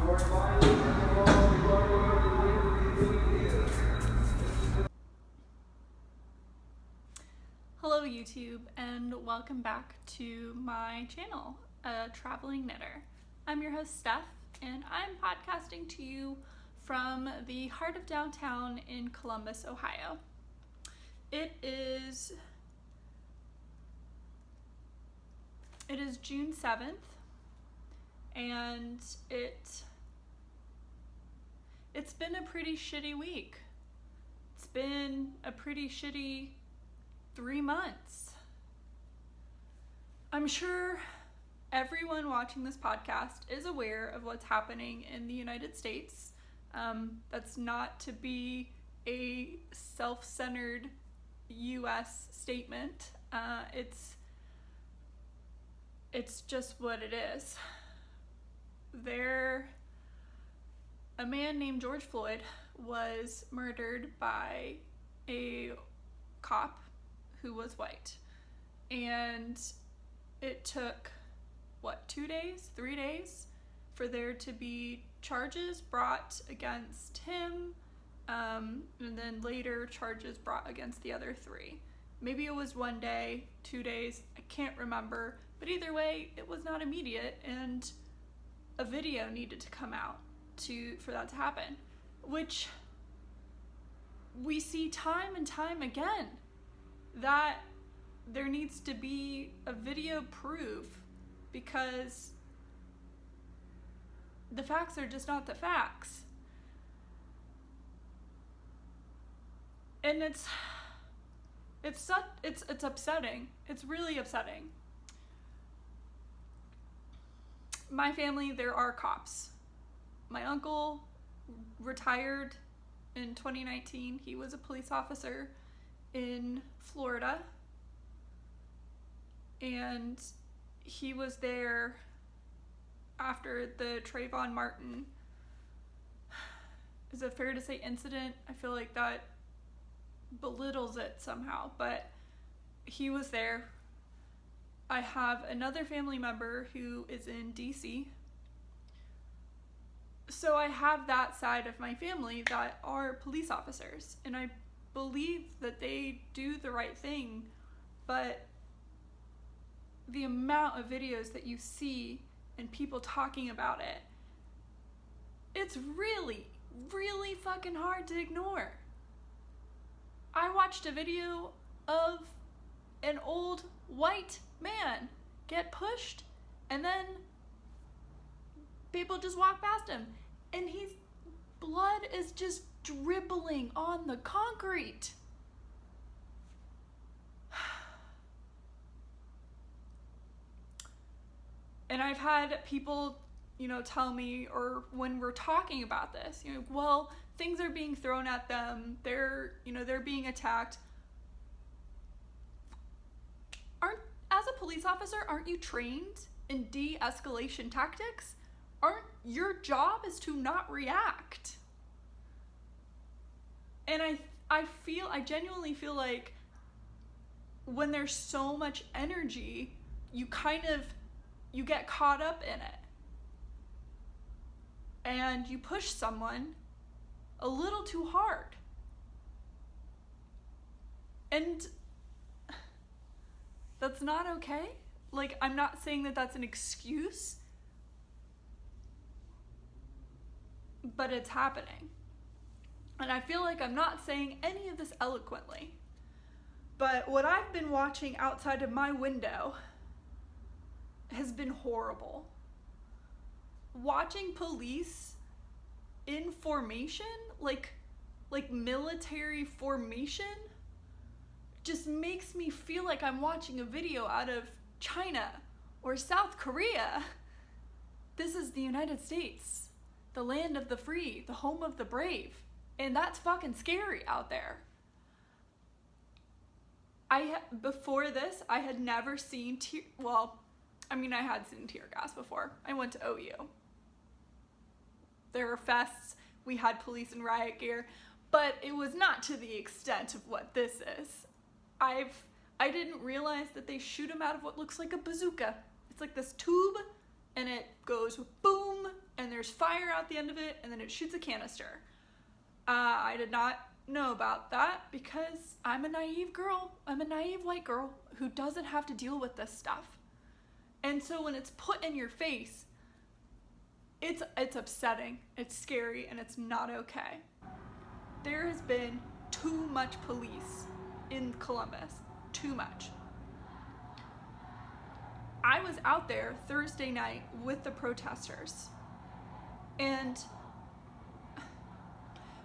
Hello YouTube, and welcome back to my channel, A Traveling Knitter. I'm your host Steph, and I'm podcasting to you from the heart of downtown in Columbus, Ohio. It is June 7th, and it's been a pretty shitty week. It's been a pretty shitty 3 months. I'm sure everyone watching this podcast is aware of what's happening in the United States. That's not to be a self-centered U.S. statement. It's just what it is. A man named George Floyd was murdered by a cop who was white. And it took, 2 days, 3 days for there to be charges brought against him, and then later charges brought against the other 3. Maybe it was 1 day, 2 days, I can't remember, but either way, it was not immediate, and a video needed to come out for that to happen, which we see time and time again, that there needs to be a video proof, because the facts are just not the facts. And it's upsetting. It's really upsetting. My family, there are cops. My uncle retired in 2019. He was a police officer in Florida, and he was there after the Trayvon Martin, is it fair to say, incident? I feel like that belittles it somehow, but he was there. I have another family member who is in DC, so I have that side of my family that are police officers, and I believe that they do the right thing, but the amount of videos that you see and people talking about it, it's really, really fucking hard to ignore. I watched a video of an old white man get pushed, and then people just walk past him, and his blood is just dribbling on the concrete. And I've had people, tell me, or when we're talking about this, well, things are being thrown at them, they're being attacked. As a police officer, aren't you trained in de-escalation tactics? Your job is to not react. And I genuinely feel like when there's so much energy, you get caught up in it. And you push someone a little too hard. And that's not okay. Like, I'm not saying that that's an excuse, but it's happening. And I feel like I'm not saying any of this eloquently. But what I've been watching outside of my window has been horrible. Watching police in formation, like military formation, just makes me feel like I'm watching a video out of China or South Korea. This is the United States, the land of the free, the home of the brave, and that's fucking scary out there. Before this, I had never seen I had seen tear gas before. I went to OU. There were fests, we had police and riot gear, but it was not to the extent of what this is. I didn't realize that they shoot them out of what looks like a bazooka. It's like this tube, and it goes boom, and there's fire out the end of it, and then it shoots a canister. I did not know about that because I'm a naive girl. I'm a naive white girl who doesn't have to deal with this stuff. And so when it's put in your face, it's upsetting, it's scary, and it's not okay. There has been too much police in Columbus. Too much. I was out there Thursday night with the protesters. And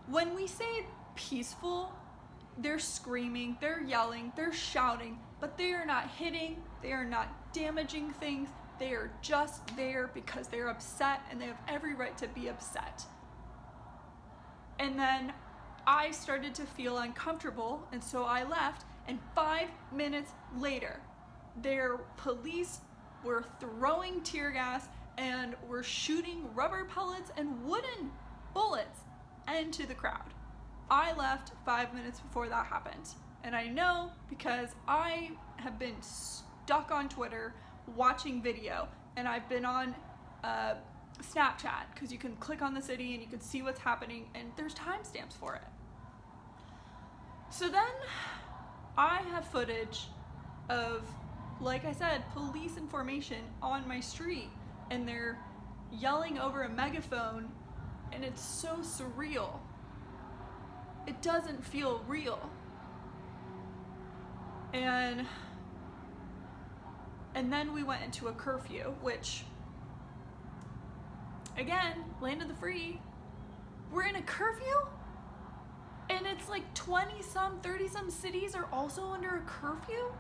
when we say peaceful, they're screaming, they're yelling, they're shouting, but they are not hitting, they are not damaging things. They are just there because they're upset, and they have every right to be upset. And then I started to feel uncomfortable, and so I left, and 5 minutes later, their police were throwing tear gas and were shooting rubber pellets and wooden bullets into the crowd. I left 5 minutes before that happened, and I know because I have been stuck on Twitter watching video, and I've been on Snapchat because you can click on the city and you can see what's happening, and there's timestamps for it. So then I have footage of, like I said, police in formation on my street, and they're yelling over a megaphone, and it's so surreal. It doesn't feel real. And then we went into a curfew, which, again, land of the free. We're in a curfew? And it's like 20-some, 30-some cities are also under a curfew?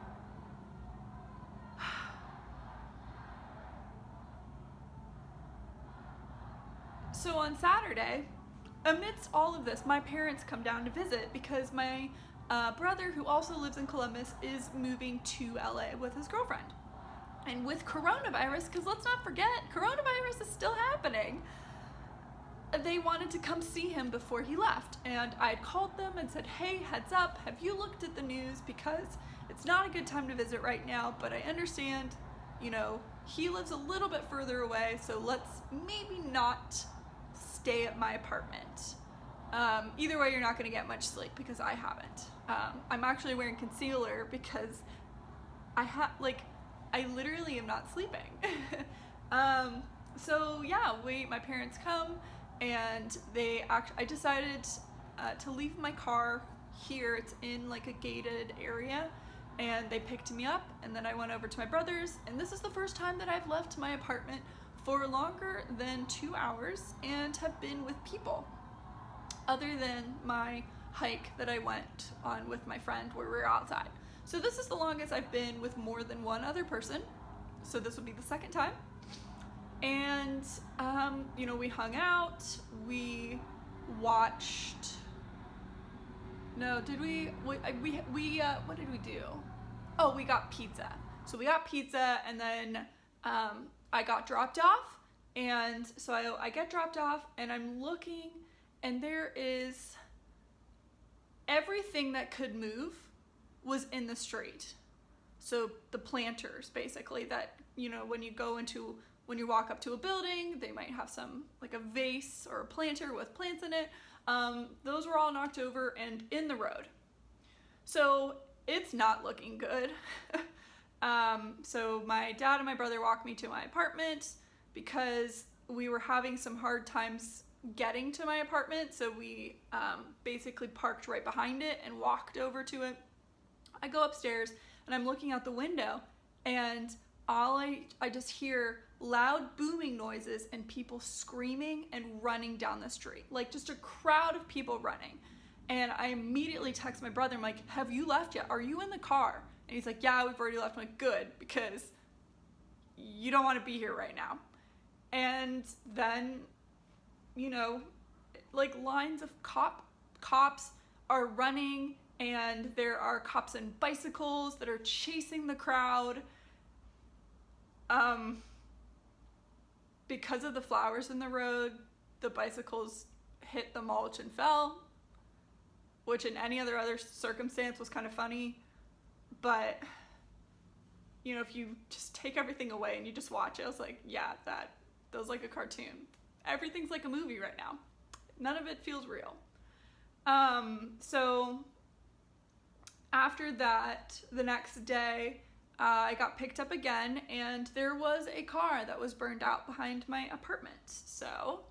So on Saturday, amidst all of this, my parents come down to visit because my brother, who also lives in Columbus, is moving to LA with his girlfriend. And with coronavirus, because let's not forget, coronavirus is still happening, they wanted to come see him before he left. And I'd called them and said, hey, heads up, have you looked at the news? Because it's not a good time to visit right now, but I understand, you know, he lives a little bit further away, so let's maybe not stay at my apartment. Either way, you're not going to get much sleep because I haven't. I'm actually wearing concealer because I literally am not sleeping. So yeah, my parents come, and I decided to leave my car here. It's in like a gated area, and they picked me up, and then I went over to my brother's, and this is the first time that I've left my apartment for longer than 2 hours and have been with people, other than my hike that I went on with my friend where we were outside. So this is the longest I've been with more than one other person. So this would be the second time. And, you know, we hung out, we watched, what did we do? Oh, we got pizza. So we got pizza, and then, I got dropped off, and so I get dropped off, and I'm looking, and there is everything that could move was in the street. So the planters, basically, that, you know, when you walk up to a building, they might have some, like a vase or a planter with plants in it. Those were all knocked over and in the road. So it's not looking good. So my dad and my brother walked me to my apartment because we were having some hard times getting to my apartment. So we basically parked right behind it and walked over to it. I go upstairs and I'm looking out the window, and I just hear loud booming noises and people screaming and running down the street, like just a crowd of people running. And I immediately text my brother. I'm like, have you left yet? Are you in the car? And he's like, yeah, we've already left. I'm like, good, because you don't want to be here right now. And then, you know, like lines of cops are running, and there are cops and bicycles that are chasing the crowd. Because of the flowers in the road, the bicycles hit the mulch and fell, which in any other circumstance was kind of funny. But, you know, if you just take everything away and you just watch it, I was like, yeah, that was like a cartoon. everything's like a movie right now. None of it feels real. So after that, the next day, I got picked up again, and there was a car that was burned out behind my apartment. So,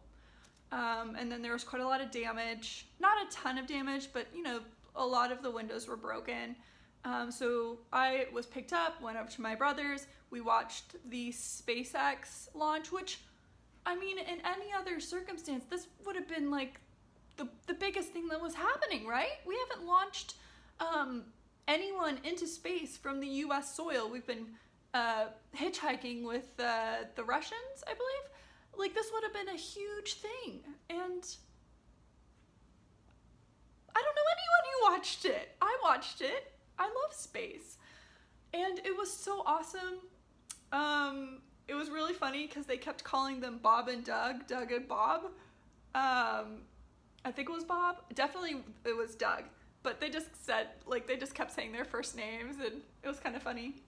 and then there was quite a lot of damage. Not a ton of damage, but, you know, a lot of the windows were broken. So I was picked up, went up to my brother's. We watched the SpaceX launch, which, I mean, in any other circumstance, this would have been like the biggest thing that was happening, right? We haven't launched anyone into space from the US soil. We've been hitchhiking with the Russians, I believe. Like, this would have been a huge thing. And I don't know anyone who watched it. I watched it. I love space. And it was so awesome. It was really funny because they kept calling them Bob and Doug, Doug and Bob. I think it was Bob. Definitely it was Doug. But they just said, like, they just kept saying their first names, and it was kind of funny.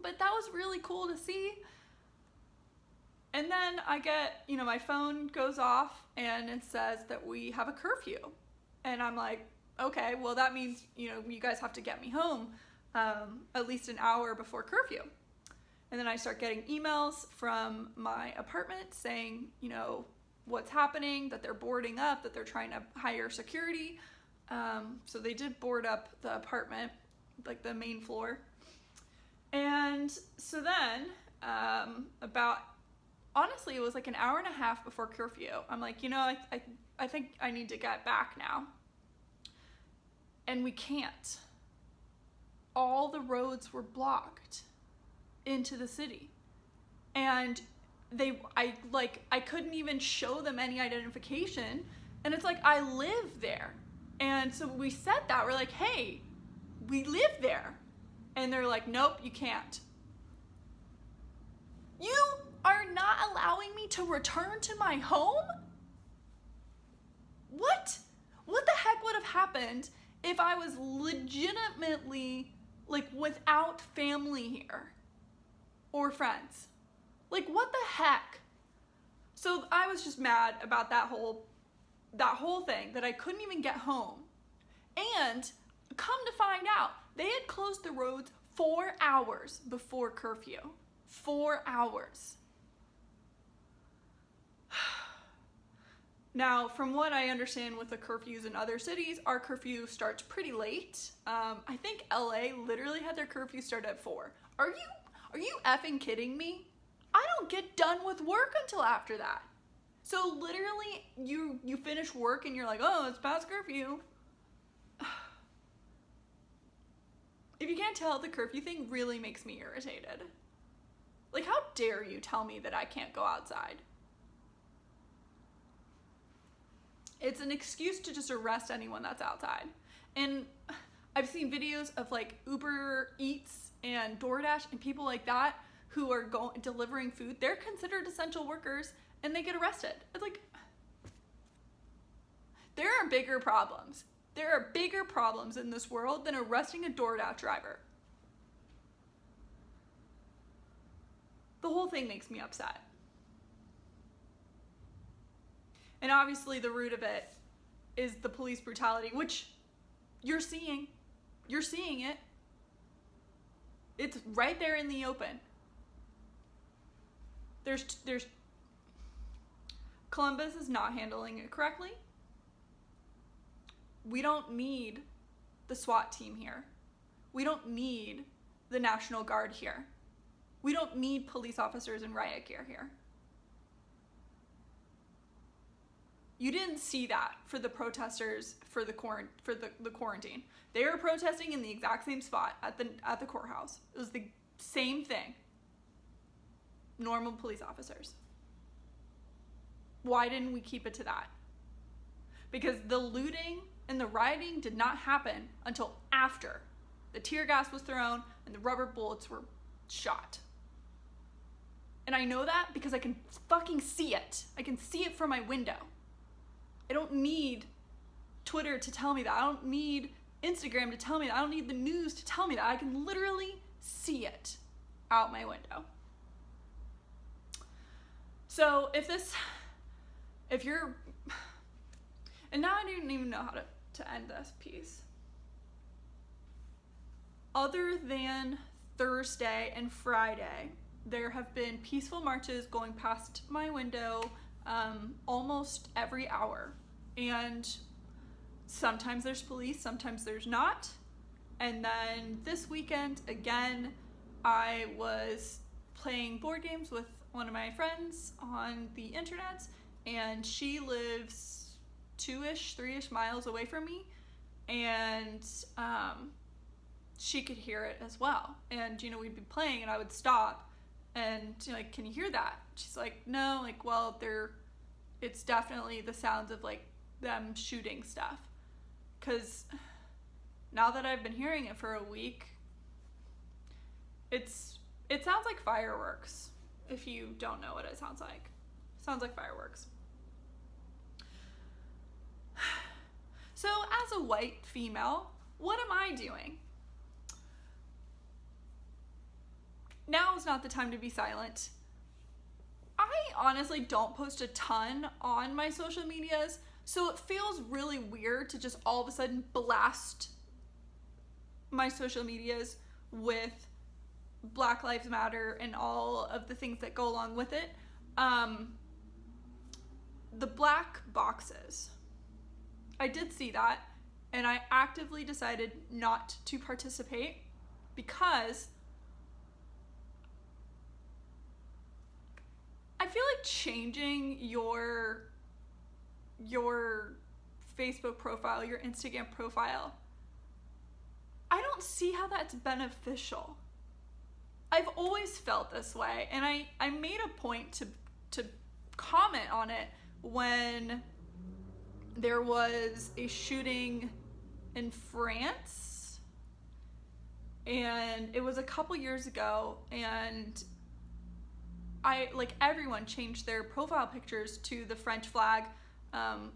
But that was really cool to see. And then I get, you know, my phone goes off, and it says that we have a curfew. And I'm like, okay, well, that means, you know, you guys have to get me home at least an hour before curfew. And then I start getting emails from my apartment saying, you know, what's happening, that they're boarding up, that they're trying to hire security. So they did board up the apartment, like the main floor. And so then, honestly, it was like an hour and a half before curfew. I'm like, you know, I think I need to get back now. And we can't. All the roads were blocked into the city. And I couldn't even show them any identification. And it's like, I live there. And so we said that, we're like, hey, we live there. And they're like, nope, you can't. You are not allowing me to return to my home? What? What the heck would have happened if I was legitimately, like, without family here? Or friends? Like, what the heck? So I was just mad about that whole thing, that I couldn't even get home. And come to find out, they had closed the roads 4 hours before curfew. 4 hours. Now, from what I understand with the curfews in other cities, our curfew starts pretty late. I think LA literally had their curfew start at 4. Are you effing kidding me? I don't get done with work until after that. So literally, you finish work and you're like, oh, it's past curfew. If you can't tell, the curfew thing really makes me irritated. Like, how dare you tell me that I can't go outside? It's an excuse to just arrest anyone that's outside. And I've seen videos of, like, Uber Eats and DoorDash and people like that who are delivering food. They're considered essential workers, and they get arrested. It's like, there are bigger problems. There are bigger problems in this world than arresting a DoorDash driver. The whole thing makes me upset. And obviously the root of it is the police brutality, which you're seeing. You're seeing it. It's right there in the open. There's Columbus is not handling it correctly. We don't need the SWAT team here. We don't need the National Guard here. We don't need police officers in riot gear here. You didn't see that for the protesters for the quarantine. They were protesting in the exact same spot at the courthouse. It was the same thing. Normal police officers. Why didn't we keep it to that? Because the looting and the rioting did not happen until after the tear gas was thrown and the rubber bullets were shot. And I know that because I can fucking see it. I can see it from my window. I don't need Twitter to tell me that. I don't need Instagram to tell me that. I don't need the news to tell me that. I can literally see it out my window. So if this if you're, and now I don't even know how to end this piece. Other than Thursday and Friday, there have been peaceful marches going past my window almost every hour. And sometimes there's police, sometimes there's not. And then this weekend, again, I was playing board games with one of my friends on the internet, and she lives 2-ish, 3-ish miles away from me, and she could hear it as well. And, you know, we'd be playing and I would stop and, you know, like, can you hear that? She's like, no, like, well, it's definitely the sounds of, like, them shooting stuff. 'Cause now that I've been hearing it for a week, it sounds like fireworks, if you don't know what it sounds like. It sounds like fireworks. So as a white female, what am I doing? Now is not the time to be silent. I honestly don't post a ton on my social medias, so it feels really weird to just all of a sudden blast my social medias with Black Lives Matter and all of the things that go along with it. The black boxes. I did see that, and I actively decided not to participate because I feel like changing your Facebook profile, your Instagram profile, I don't see how that's beneficial. I've always felt this way, and I made a point to comment on it when there was a shooting in France, and it was a couple years ago, and everyone changed their profile pictures to the French flag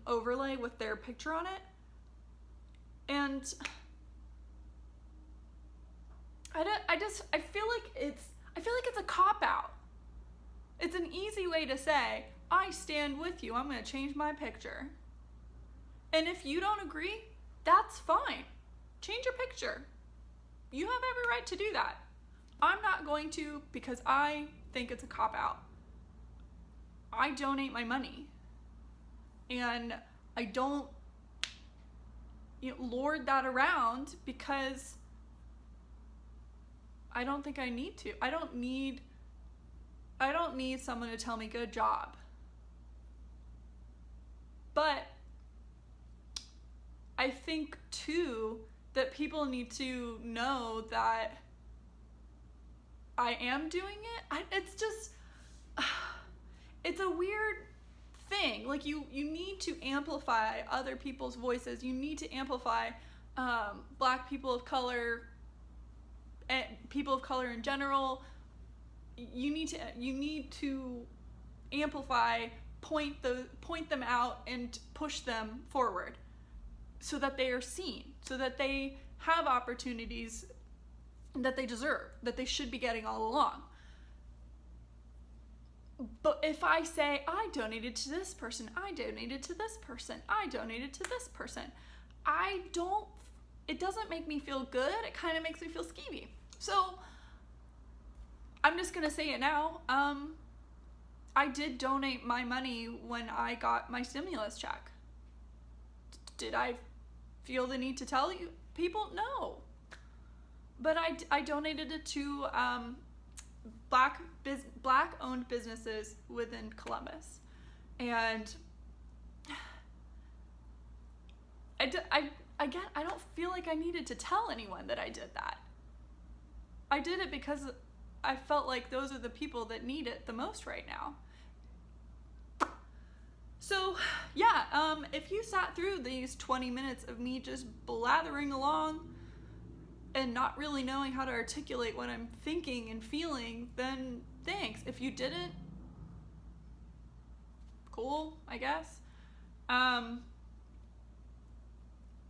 overlay with their picture on it, and I feel like it's a cop-out. It's an easy way to say, I stand with you, I'm gonna change my picture. And if you don't agree, that's fine. Change your picture. You have every right to do that. I'm not going to, because I think it's a cop-out. I donate my money. And I don't lord that around because I don't think I need to. I don't need someone to tell me good job. But I think too that people need to know that I am doing it. It's just, it's a weird thing. Like you need to amplify other people's voices. You need to amplify Black people of color, and people of color in general. You need to amplify, point them out, and push them forward, so that they are seen, so that they have opportunities that they deserve, that they should be getting all along. But if I say, I donated to this person, I donated to this person, I donated to this person, it doesn't make me feel good. It kind of makes me feel skeevy. So I'm just gonna say it now. I did donate my money when I got my stimulus check. Did I feel the need to tell you people? No. But I donated it to Black-owned businesses within Columbus, and I don't feel like I needed to tell anyone that I did that. I did it because I felt like those are the people that need it the most right now. So yeah, if you sat through these 20 minutes of me just blathering along and not really knowing how to articulate what I'm thinking and feeling, then thanks. If you didn't, cool, I guess.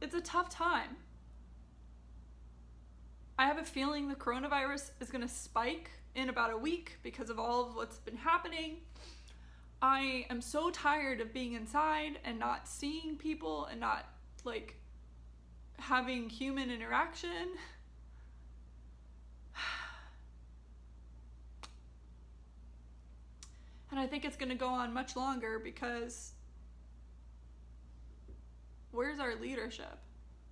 It's a tough time. I have a feeling the coronavirus is gonna spike in about a week because of all of what's been happening. I am so tired of being inside and not seeing people and not like having human interaction. And I think it's going to go on much longer because where's our leadership?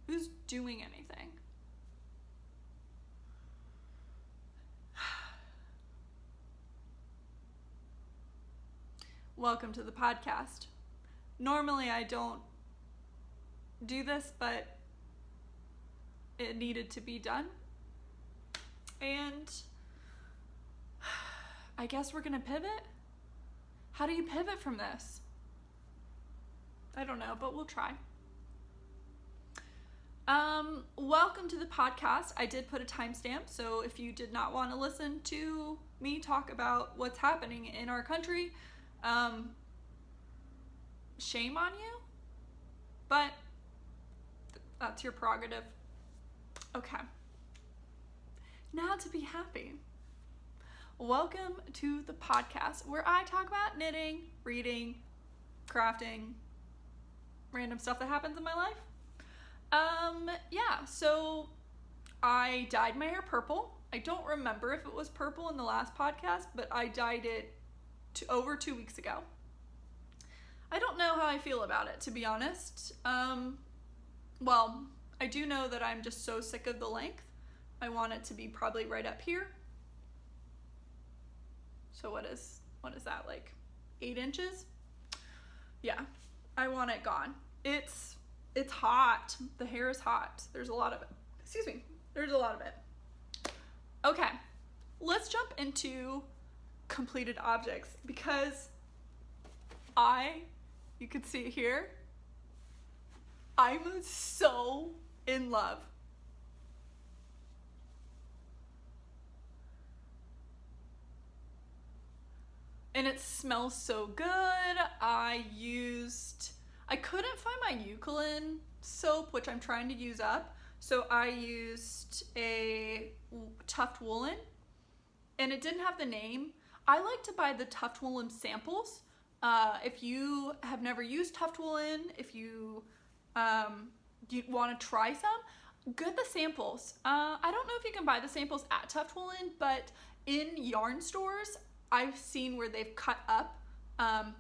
Who's doing anything? Welcome to the podcast. Normally I don't do this, but it needed to be done. And I guess we're gonna pivot. How do you pivot from this? I don't know, but we'll try. Welcome to the podcast. I did put a timestamp, so if you did not want to listen to me talk about what's happening in our country, shame on you, but that's your prerogative. Okay. Now to be happy. Welcome to the podcast where I talk about knitting, reading, crafting, random stuff that happens in my life. So I dyed my hair purple. I don't remember if it was purple in the last podcast, but I dyed it over 2 weeks ago. I don't know how I feel about it, to be honest. Well, I do know that I'm just so sick of the length. I want it to be probably right up here. So what is that, like 8 inches? Yeah, I want it gone. It's hot. The hair is hot. There's a lot of it. Excuse me. There's a lot of it. Okay, let's jump into completed objects because you can see it here, I'm so in love. And it smells so good. I couldn't find my eucalyptus soap, which I'm trying to use up. So I used a Tuft Woolen, and it didn't have the name. I like to buy the Tuft Woolen samples. If you have never used Tuft Woolen, if you want to try some, get the samples. I don't know if you can buy the samples at Tuft Woolen, but in yarn stores, I've seen where they've cut up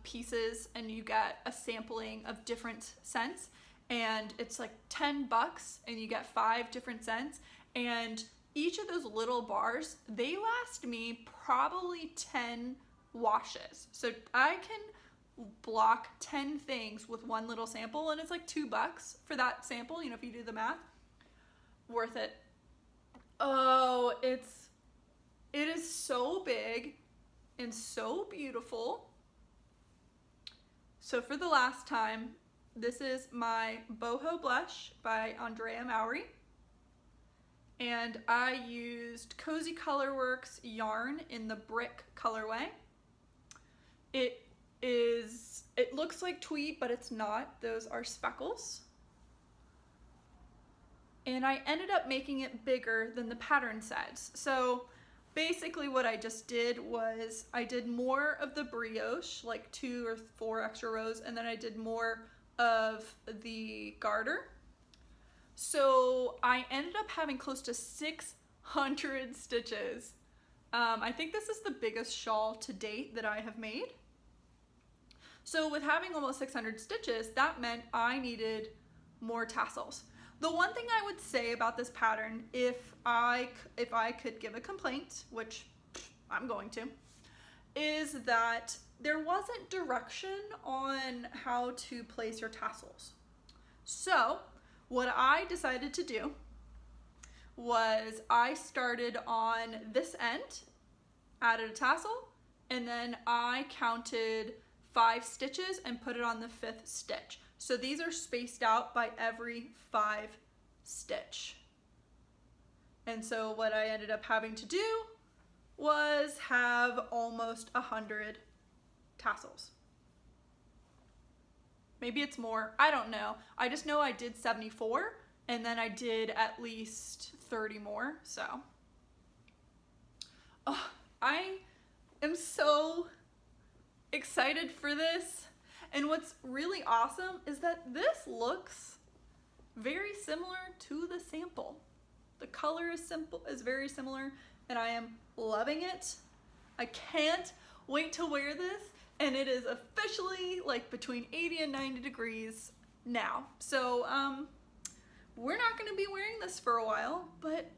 pieces and you get a sampling of different scents, and it's like $10 and you get 5 different scents, and each of those little bars, they last me probably 10 washes. So I can block 10 things with one little sample, and it's like $2 for that sample, if you do the math. Worth it. Oh, it is so big and so beautiful. So for the last time, this is my Boho Blush by Andrea Mowry. And I used Cozy Colorworks yarn in the brick colorway. It looks like tweed, but it's not. Those are speckles. And I ended up making it bigger than the pattern says. So basically what I just did was I did more of the brioche, like 2 or 4 extra rows, and then I did more of the garter. So I ended up having close to 600 stitches. I think this is the biggest shawl to date that I have made. So with having almost 600 stitches, that meant I needed more tassels. The one thing I would say about this pattern, if I could give a complaint, which I'm going to, is that there wasn't direction on how to place your tassels. So what I decided to do was I started on this end, added a tassel, and then I counted 5 stitches and put it on the 5th stitch. So these are spaced out by every 5 stitch. And so what I ended up having to do was have almost 100 tassels. Maybe it's more, I don't know. I just know I did 74 and then I did at least 30 more, so. Oh, I am so excited for this. And what's really awesome is that this looks very similar to the sample. The color is very similar, and I am loving it. I can't wait to wear this, and it is officially like between 80 and 90 degrees now. So we're not going to be wearing this for a while, but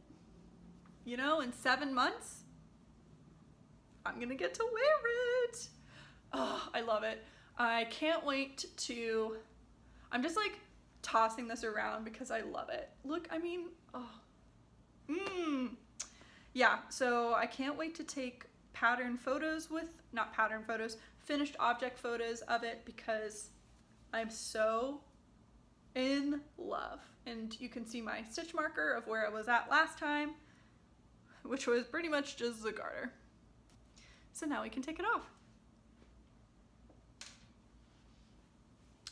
you know, in 7 months, I'm going to get to wear it. Oh, I love it. I can't wait to, I'm just like tossing this around because I love it. Look, I mean, oh, yeah, so I can't wait to take finished object photos of it because I'm so in love. And you can see my stitch marker of where I was at last time, which was pretty much just the garter. So now we can take it off.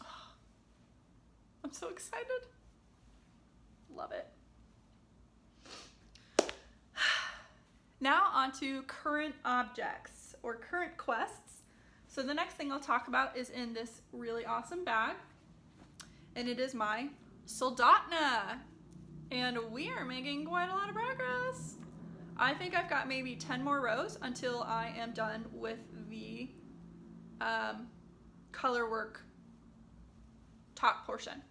Oh, I'm so excited. Love it. Now on to current objects or current quests. So the next thing I'll talk about is in this really awesome bag, and it is my Soldotna, and we are making quite a lot of progress. I think I've got maybe 10 more rows until I am done with the color work top portion.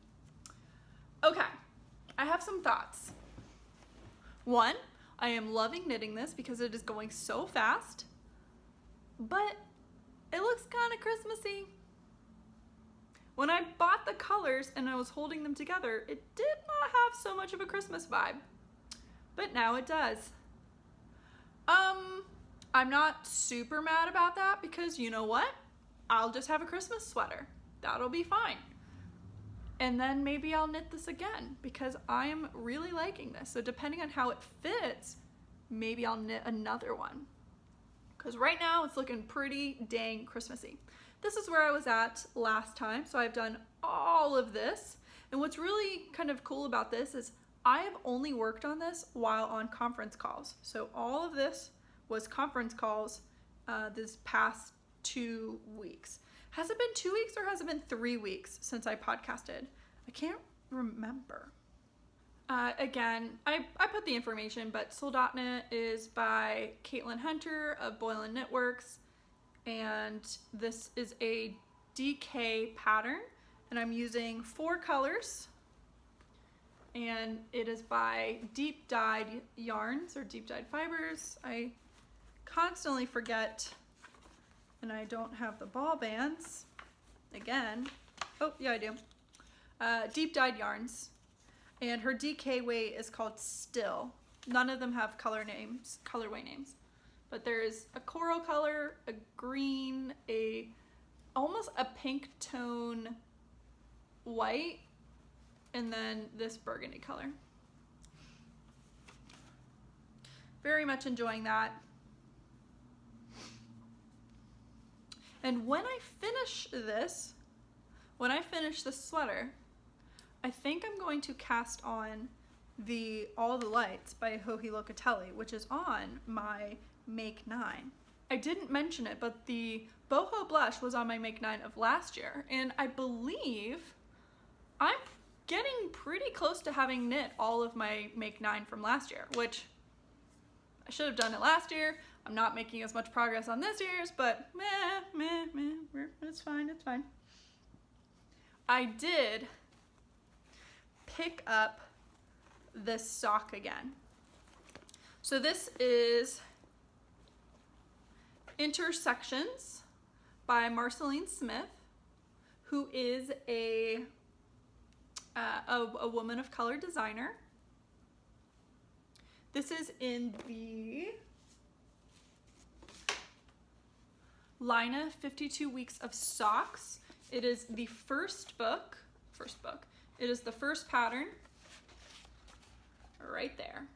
Okay, I have some thoughts. One, I am loving knitting this because it is going so fast, but it looks kind of Christmassy. When I bought the colors and I was holding them together, it did not have so much of a Christmas vibe, but now it does. I'm not super mad about that because you know what? I'll just have a Christmas sweater. That'll be fine. And then maybe I'll knit this again because I am really liking this. So depending on how it fits, maybe I'll knit another one. Because right now it's looking pretty dang Christmassy. This is where I was at last time. So I've done all of this. And what's really kind of cool about this is I have only worked on this while on conference calls. So all of this was conference calls this past 2 weeks. Has it been 2 weeks or has it been 3 weeks since I podcasted? I can't remember. Again, I put the information, but Soldotna is by Caitlin Hunter of Boylan Knitworks, and this is a DK pattern, and I'm using 4 colors, and it is by Deep Dyed Yarns or Deep Dyed Fibers. I constantly forget, and I don't have the ball bands again. Oh yeah, I do. Deep Dyed Yarns, and her DK weight is called Still. None of them have colorway names, but there is a coral color, a green, almost a pink tone white, and then this burgundy color. Very much enjoying that. And when I finish this sweater, I think I'm going to cast on All the Lights by Joji Locatelli, which is on my Make 9. I didn't mention it, but the boho blush was on my Make 9 of last year, and I believe I'm getting pretty close to having knit all of my Make 9 from last year, which I should have done it last year. I'm not making as much progress on this year's, but it's fine, it's fine. I did pick up this sock again. So this is Intersections by Marceline Smith, who is a woman of color designer. This is in the Lina 52 Weeks of Socks. It is the first book. It is the first pattern right there.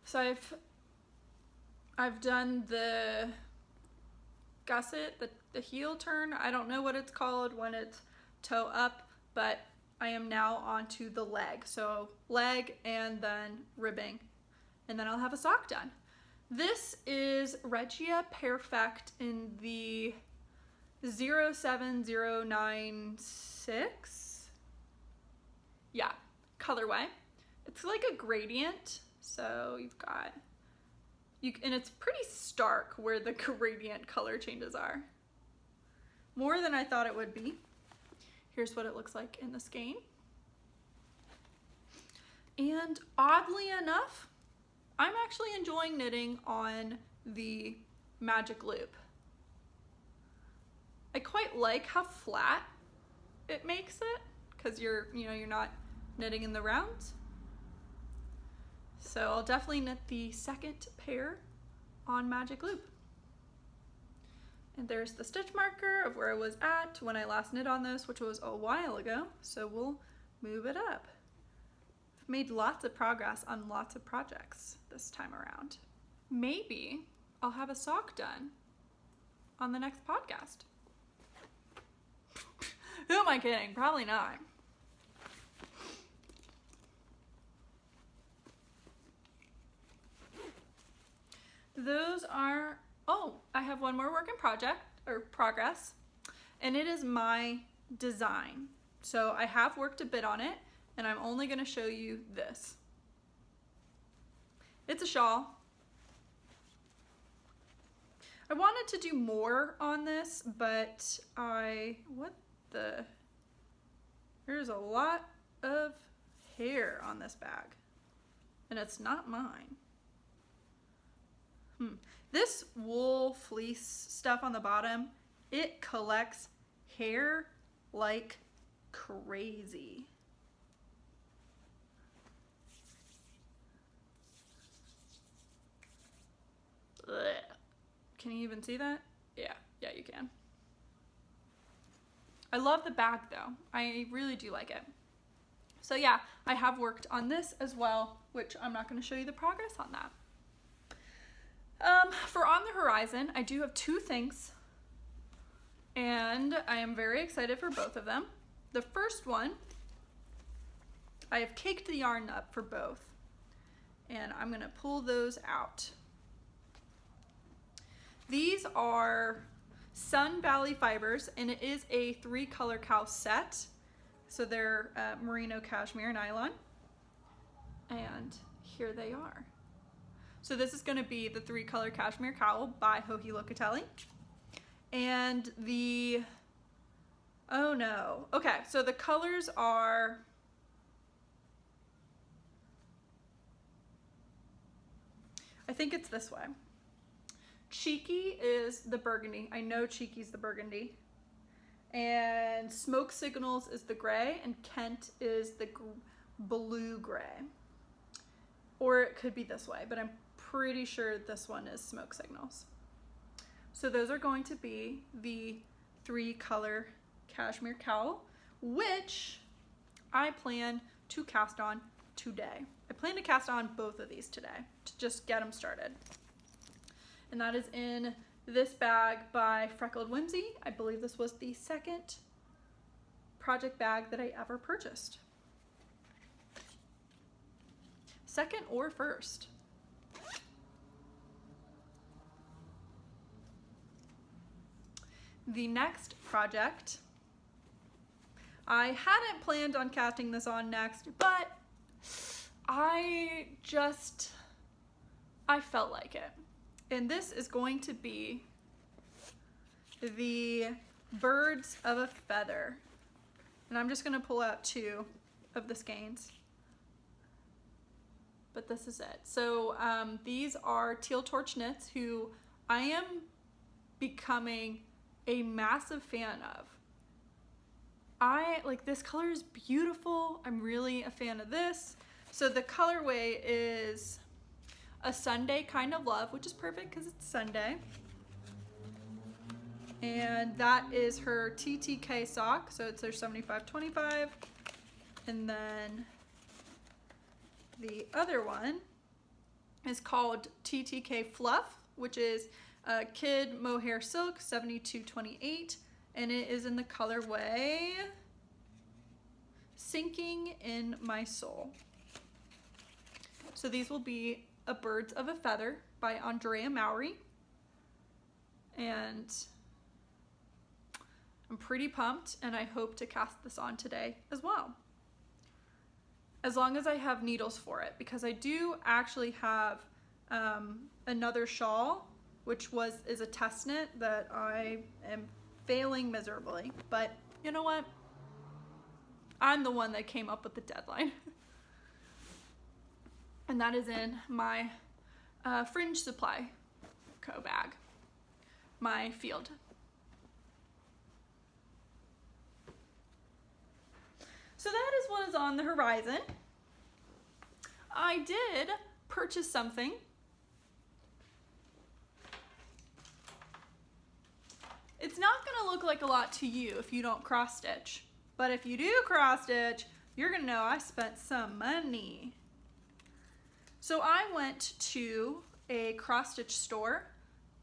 So I've done the gusset, the heel turn. I don't know what it's called when it's toe up, but I am now onto the leg. So leg and then ribbing, and then I'll have a sock done. This is Regia Perfect in the 07096. Yeah, colorway. It's like a gradient, so you've got, and it's pretty stark where the gradient color changes are. More than I thought it would be. Here's what it looks like in the skein. And oddly enough, I'm actually enjoying knitting on the Magic Loop. I quite like how flat it makes it, because you're not knitting in the rounds. So I'll definitely knit the second pair on Magic Loop. And there's the stitch marker of where I was at when I last knit on this, which was a while ago. So we'll move it up. I've made lots of progress on lots of projects this time around. Maybe I'll have a sock done on the next podcast. Who am I kidding? Probably not. Those are, oh, I have one more work in progress, and it is my design. So I have worked a bit on it, and I'm only going to show you this. It's a shawl. I wanted to do more on this, but there's a lot of hair on this bag, and it's not mine. This wool fleece stuff on the bottom, it collects hair like crazy. Ugh. Can you even see that? Yeah, you can. I love the bag though. I really do like it. So yeah, I have worked on this as well, which I'm not going to show you the progress on that. For On the Horizon, I do have two things, and I am very excited for both of them. The first one, I have caked the yarn up for both, and I'm going to pull those out. These are Sun Valley fibers, and it is a 3-color cow set. So they're merino cashmere nylon, and here they are. So this is going to be the 3-color cashmere cowl by Joji Locatelli. And oh no. Okay, so the colors are, I think it's this way. Cheeky is the burgundy. I know Cheeky's the burgundy. And Smoke Signals is the gray, and Kent is the blue gray. Or it could be this way, but I'm pretty sure this one is Smoke Signals. So those are going to be the 3-color cashmere cowl, which I plan to cast on today. I plan to cast on both of these today to just get them started. And that is in this bag by Freckled Whimsy. I believe this was the second project bag that I ever purchased. Second or first. The next project, I hadn't planned on casting this on next, but I felt like it. And this is going to be the Birds of a Feather. And I'm just gonna pull out 2 of the skeins. But this is it. So these are Teal Torch Knits, who I am becoming a massive fan of. This color is beautiful. I'm really a fan of this. So the colorway is a Sunday Kind of Love, which is perfect because it's Sunday. And that is her TTK sock. So it's their 75-25. And then the other one is called TTK Fluff, which is Kid Mohair Silk 72-28, and it is in the colorway Sinking in My Soul. So these will be a Birds of a Feather by Andrea Mowry. And I'm pretty pumped, and I hope to cast this on today as well. As long as I have needles for it, because I do actually have another shawl, which is a test knit that I am failing miserably. But you know what? I'm the one that came up with the deadline. And that is in my Fringe Supply Co. bag, my field. So that is what is on the horizon. I did purchase something. It's not gonna look like a lot to you if you don't cross stitch, but if you do cross stitch, you're gonna know I spent some money. So I went to a cross stitch store.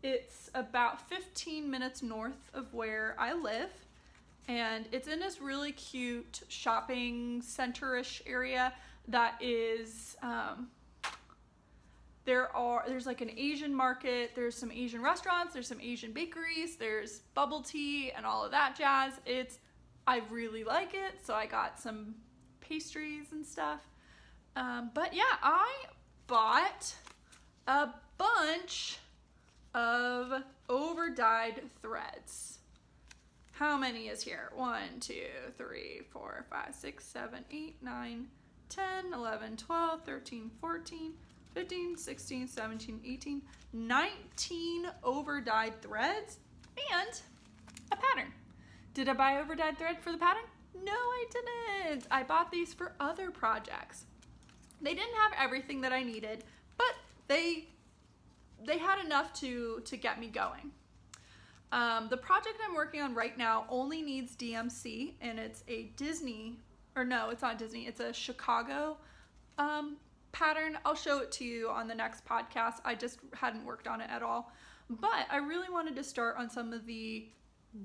It's about 15 minutes north of where I live. And it's in this really cute shopping center-ish area that is, there's like an Asian market, there's some Asian restaurants, there's some Asian bakeries, there's bubble tea and all of that jazz. I really like it, so I got some pastries and stuff. But yeah, I bought a bunch of over-dyed threads. How many is here? 1, 2, 3, 4, 5, 6, 7, 8, 9, 10, 11, 12, 13, 14, 15, 16, 17, 18, 19 over-dyed threads and a pattern. Did I buy over-dyed thread for the pattern? No, I didn't. I bought these for other projects. They didn't have everything that I needed, but they had enough to get me going. The project I'm working on right now only needs DMC, and it's a Disney, or no, it's not Disney, it's a Chicago pattern. I'll show it to you on the next podcast. I just hadn't worked on it at all. But I really wanted to start on some of the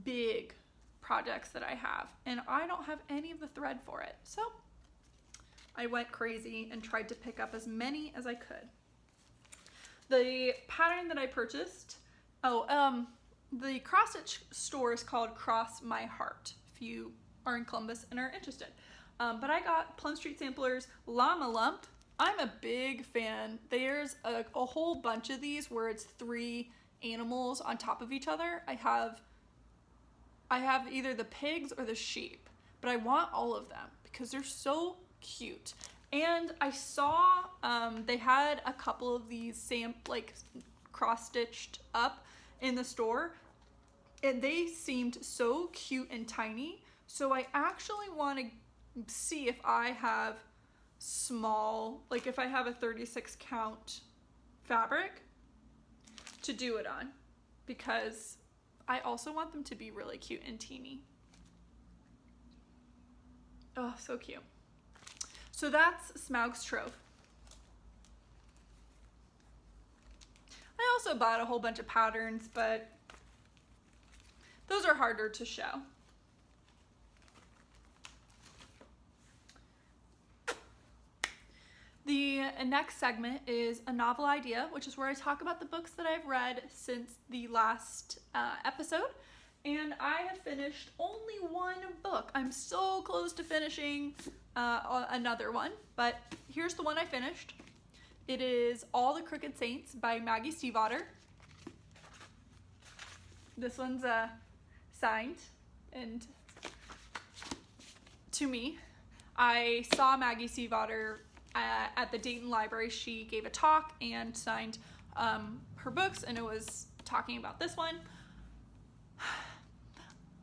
big projects that I have, and I don't have any of the thread for it. So I went crazy and tried to pick up as many as I could. The pattern that I purchased, the cross stitch store is called Cross My Heart, if you are in Columbus and are interested. But I got Plum Street Samplers Llama Lump. I'm a big fan. There's a whole bunch of these where it's 3 animals on top of each other. I have either the pigs or the sheep, but I want all of them because they're so cute. And I saw they had a couple of these cross-stitched up in the store, and they seemed so cute and tiny. So I actually want to see if I have if I have a 36 count fabric to do it on, because I also want them to be really cute and teeny. Oh, so cute. So that's Smaug's Trove. I also bought a whole bunch of patterns, but those are harder to show. The next segment is a novel idea, which is where I talk about the books that I've read since the last episode. And I have finished only one book. I'm so close to finishing another one, but here's the one I finished. It is All the Crooked Saints by Maggie Stiefvater. This one's signed, and to me, I saw Maggie Stiefvater at the Dayton Library. She gave a talk and signed her books, and it was talking about this one.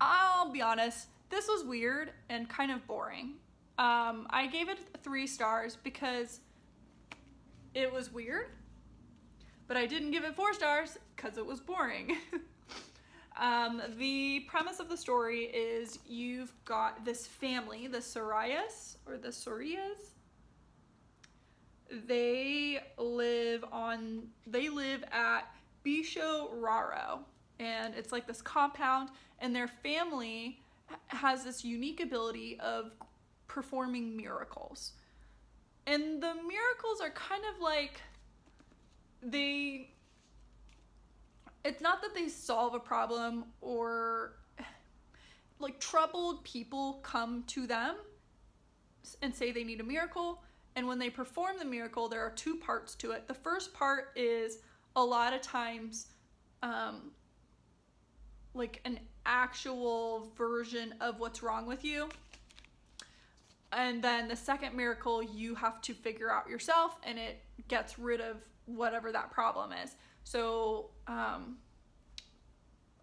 I'll be honest, this was weird and kind of boring. I gave it 3 stars because it was weird, but I didn't give it 4 stars because it was boring. The premise of the story is you've got this family, the Sorias. They live at Bisho Raro, and it's like this compound, and their family has this unique ability of performing miracles. And the miracles are kind of like, they it's not that they solve a problem, or like troubled people come to them and say they need a miracle. And when they perform the miracle, there are two parts to it. The first part is a lot of times like an actual version of what's wrong with you. And then the second miracle you have to figure out yourself, and it gets rid of whatever that problem is. So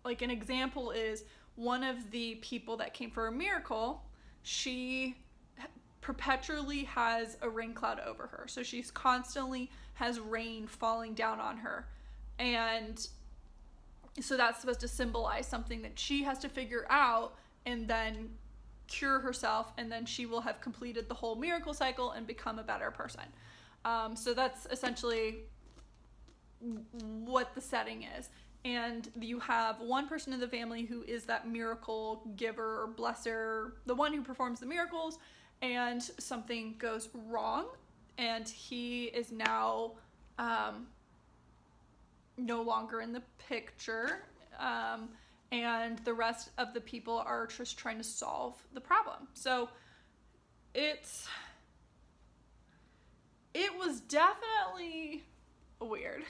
like an example is one of the people that came for a miracle, she perpetually has a rain cloud over her. So she's constantly has rain falling down on her. And so that's supposed to symbolize something that she has to figure out and then cure herself, and then she will have completed the whole miracle cycle and become a better person. So that's essentially what the setting is. And you have one person in the family who is that miracle giver or blesser, the one who performs the miracles, and something goes wrong, and he is now no longer in the picture, and the rest of the people are just trying to solve the problem. So it was definitely weird.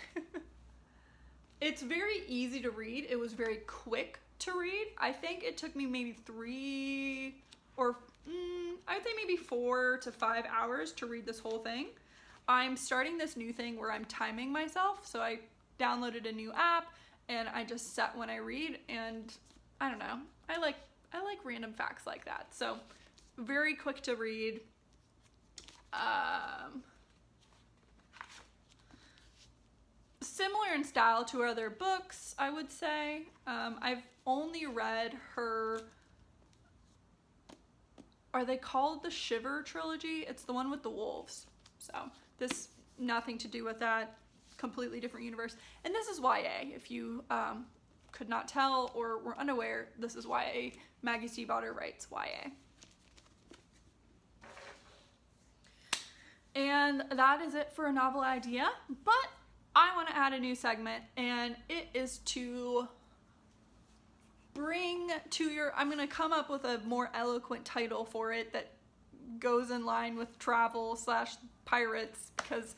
It's very easy to read. It was very quick to read. I think it took me maybe 3 or I would say maybe 4 to 5 hours to read this whole thing. I'm starting this new thing where I'm timing myself. So I downloaded a new app and I just set when I read, and I don't know. I like random facts like that. So very quick to read. Similar in style to her other books, I would say. I've only read her, are they called the Shiver trilogy? It's the one with the wolves. So this, nothing to do with that, completely different universe. And this is YA. If you could not tell or were unaware, this is YA. Maggie Stiefvater writes YA. And that is it for a novel idea, but I want to add a new segment, and it is to bring to your, I'm going to come up with a more eloquent title for it that goes in line with travel / pirates, because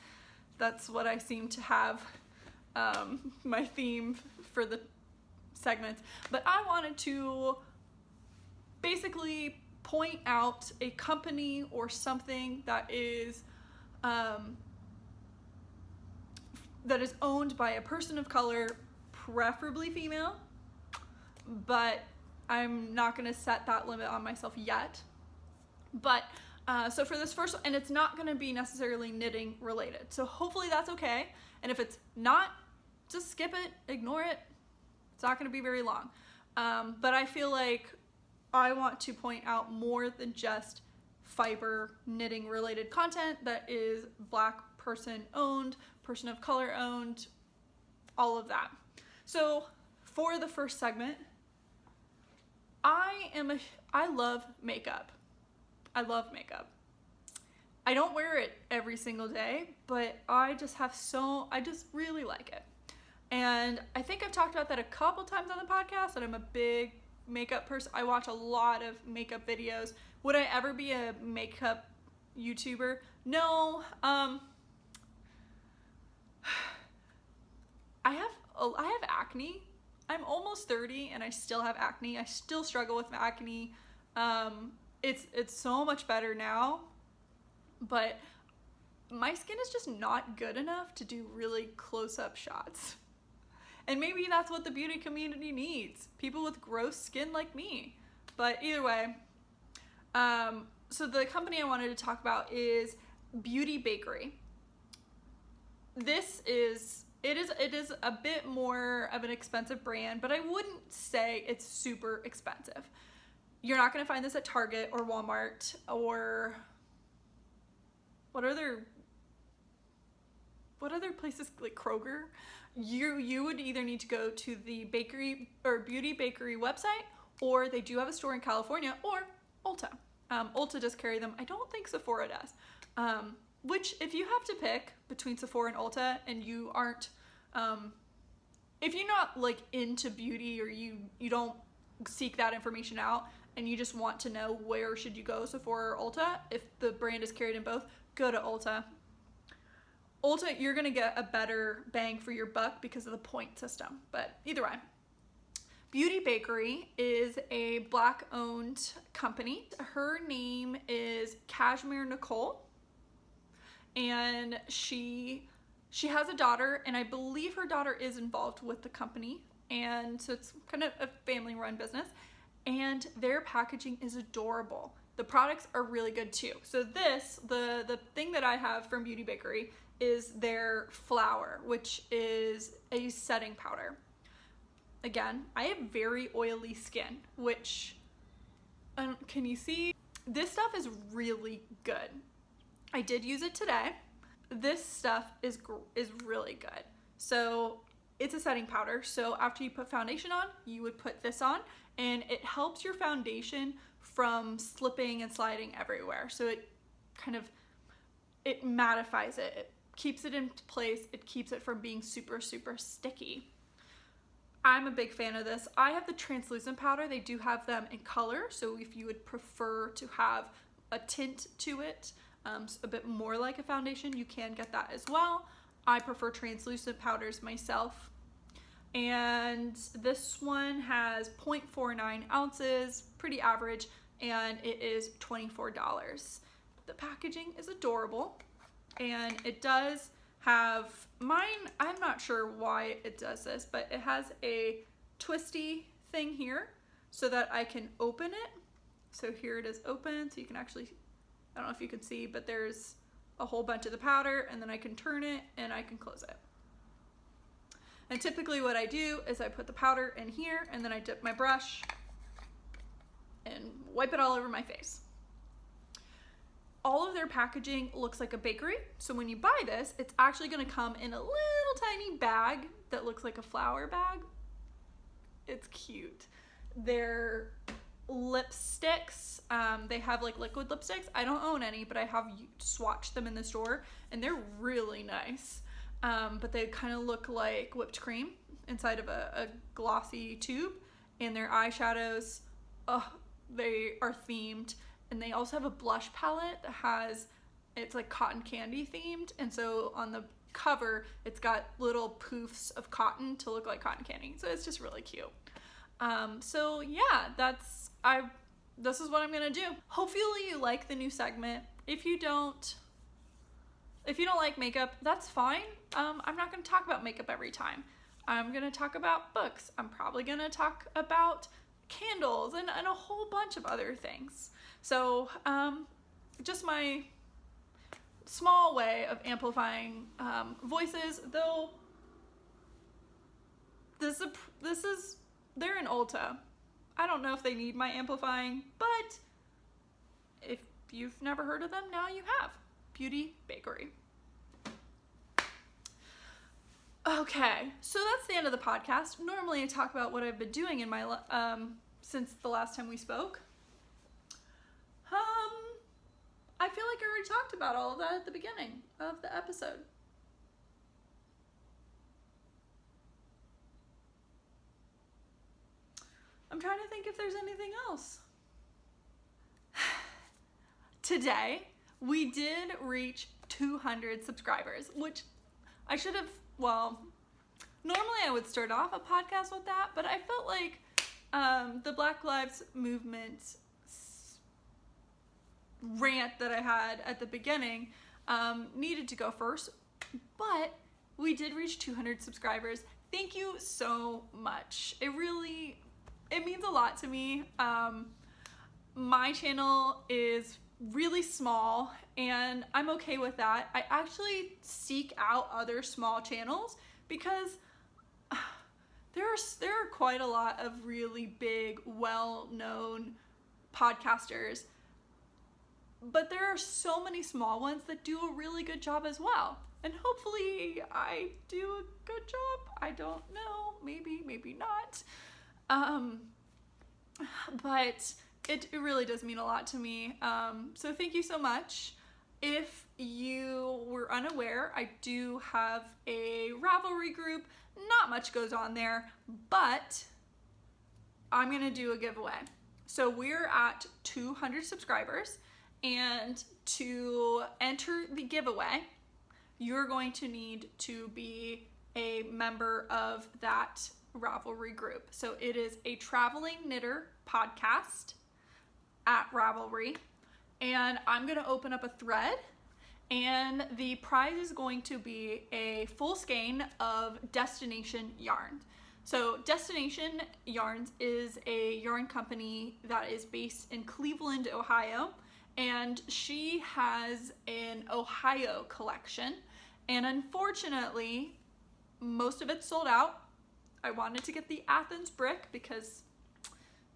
that's what I seem to have my theme for the segments. But I wanted to basically point out a company or something that is owned by a person of color, preferably female, but I'm not going to set that limit on myself yet. But so for this first, and it's not going to be necessarily knitting related, so hopefully that's okay. And if it's not, just skip it, ignore it. It's not going to be very long. But I feel like I want to point out more than just fiber knitting related content that is Black person owned, person of color owned, all of that. So for the first segment, I love makeup. I love makeup. I don't wear it every single day, but I just really like it. And I think I've talked about that a couple times on the podcast, that I'm a big makeup person. I watch a lot of makeup videos. Would I ever be a makeup YouTuber? No. I have acne. I'm almost 30 and I still have acne. I still struggle with acne. It's so much better now, but my skin is just not good enough to do really close-up shots. And maybe that's what the beauty community needs. People with gross skin like me. But either way, so the company I wanted to talk about is Beauty Bakery. It is a bit more of an expensive brand, but I wouldn't say it's super expensive. You're not going to find this at Target or Walmart or what other places, like Kroger. You would either need to go to the bakery or Beauty Bakery website, or they do have a store in California, or Ulta. Ulta does carry them. I don't think Sephora does. Which, if you have to pick between Sephora and Ulta and you aren't if you're not like into beauty, or you don't seek that information out and you just want to know where should you go, Sephora or Ulta, if the brand is carried in both, go to Ulta. Ulta, you're gonna get a better bang for your buck because of the point system, but either way. Beauty Bakery is a Black-owned company. Her name is Cashmere Nicole, and she has a daughter, and I believe her daughter is involved with the company, and so it's kind of a family-run business, and their packaging is adorable. The products are really good too. So the thing that I have from Beauty Bakery is their flour, which is a setting powder. Again, I have very oily skin, which, can you see? This stuff is really good. I did use it today. This stuff is really good. So it's a setting powder. So after you put foundation on, you would put this on, and it helps your foundation from slipping and sliding everywhere. So it mattifies it. It keeps it in place. It keeps it from being super, super sticky. I'm a big fan of this. I have the translucent powder. They do have them in color. So if you would prefer to have a tint to it, a bit more like a foundation, you can get that as well. I prefer translucent powders myself. And this one has 0.49 ounces, pretty average, and it is $24. The packaging is adorable, and it does have mine. I'm not sure why it does this, but it has a twisty thing here so that I can open it. So here it is open, so you can actually, I don't know if you can see, but there's a whole bunch of the powder, and then I can turn it and I can close it. And typically what I do is I put the powder in here, and then I dip my brush and wipe it all over my face. All of their packaging looks like a bakery. So when you buy this, it's actually gonna come in a little tiny bag that looks like a flour bag. It's cute. Their lipsticks, they have like liquid lipsticks. I don't own any, but I have swatched them in the store, and they're really nice. But they kind of look like whipped cream inside of a glossy tube. And their eyeshadows, they are themed. And they also have a blush palette that it's like cotton candy themed. And so on the cover, it's got little poofs of cotton to look like cotton candy. So it's just really cute. So yeah, this is what I'm gonna do. Hopefully you like the new segment. If you don't like makeup, that's fine. I'm not gonna talk about makeup every time. I'm gonna talk about books. I'm probably gonna talk about candles and a whole bunch of other things. So just my small way of amplifying voices, though they're in Ulta. I don't know if they need my amplifying, but if you've never heard of them, now you have. Beauty Bakery. Okay, so that's the end of the podcast. Normally I talk about what I've been doing in my since the last time we spoke. I feel like I already talked about all of that at the beginning of the episode. I'm trying to think if there's anything else. Today, we did reach 200 subscribers, which I should have, normally I would start off a podcast with that, but I felt like the Black Lives Movement rant that I had at the beginning needed to go first, but we did reach 200 subscribers. Thank you so much. It means a lot to me. My channel is really small, and I'm okay with that. I actually seek out other small channels because there are quite a lot of really big, well-known podcasters, but there are so many small ones that do a really good job as well. And hopefully I do a good job. I don't know, maybe not. But it really does mean a lot to me. So thank you so much. If you were unaware, I do have a Ravelry group. Not much goes on there, but I'm gonna do a giveaway. So we're at 200 subscribers, and to enter the giveaway, you're going to need to be a member of that Ravelry group. So it is a traveling knitter podcast at Ravelry, and I'm gonna open up a thread, and the prize is going to be a full skein of Destination yarns. So Destination Yarns is a yarn company that is based in Cleveland, Ohio, and she has an Ohio collection, and unfortunately most of it's sold out. I wanted to get the Athens brick because,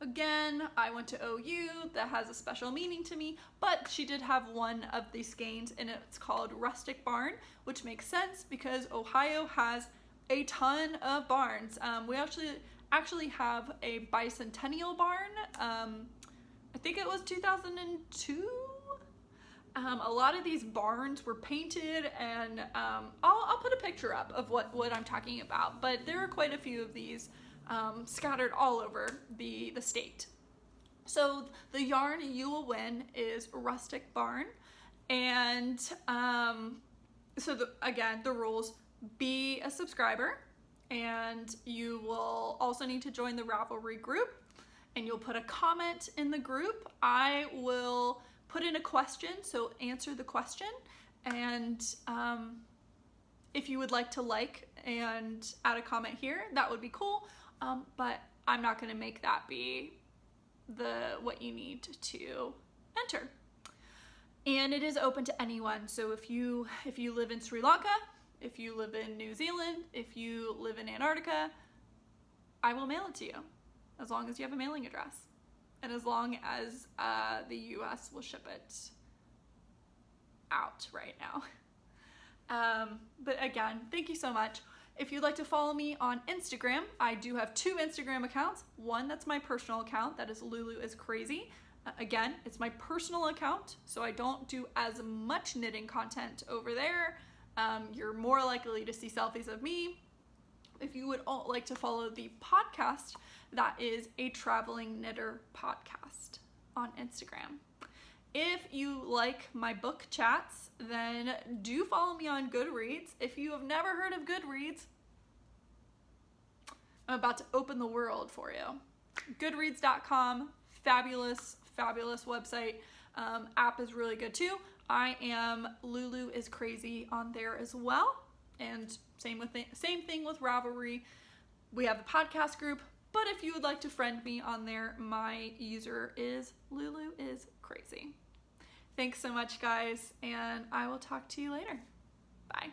again, I went to OU, that has a special meaning to me, but she did have one of these skeins, and it's called Rustic Barn, which makes sense because Ohio has a ton of barns. We actually have a bicentennial barn. I think it was 2002. A lot of these barns were painted, and I'll put a picture up of what I'm talking about, but there are quite a few of these scattered all over the state. So the yarn you will win is Rustic Barn, and so again, the rules: be a subscriber, and you will also need to join the Ravelry group, and you'll put a comment in the group. I will put in a question, so answer the question, and if you would like to like and add a comment here, that would be cool, but I'm not going to make that be what you need to enter. And it is open to anyone, so if you live in Sri Lanka, if you live in New Zealand, if you live in Antarctica, I will mail it to you, as long as you have a mailing address, and as long as the US will ship it out right now. But again, thank you so much. If you'd like to follow me on Instagram, I do have 2 Instagram accounts. One that's my personal account, that is Lulu is Crazy. Again, it's my personal account, so I don't do as much knitting content over there. You're more likely to see selfies of me. If you would like to follow the podcast, that is a Traveling Knitter podcast on Instagram. If you like my book chats, then do follow me on Goodreads. If you have never heard of Goodreads, I'm about to open the world for you. Goodreads.com, fabulous website. App is really good too. I am Lulu is Crazy on there as well, and same thing with Ravelry. We have the podcast group, but if you would like to friend me on there, my user is Lulu is Crazy. Thanks so much, guys, and I will talk to you later. Bye.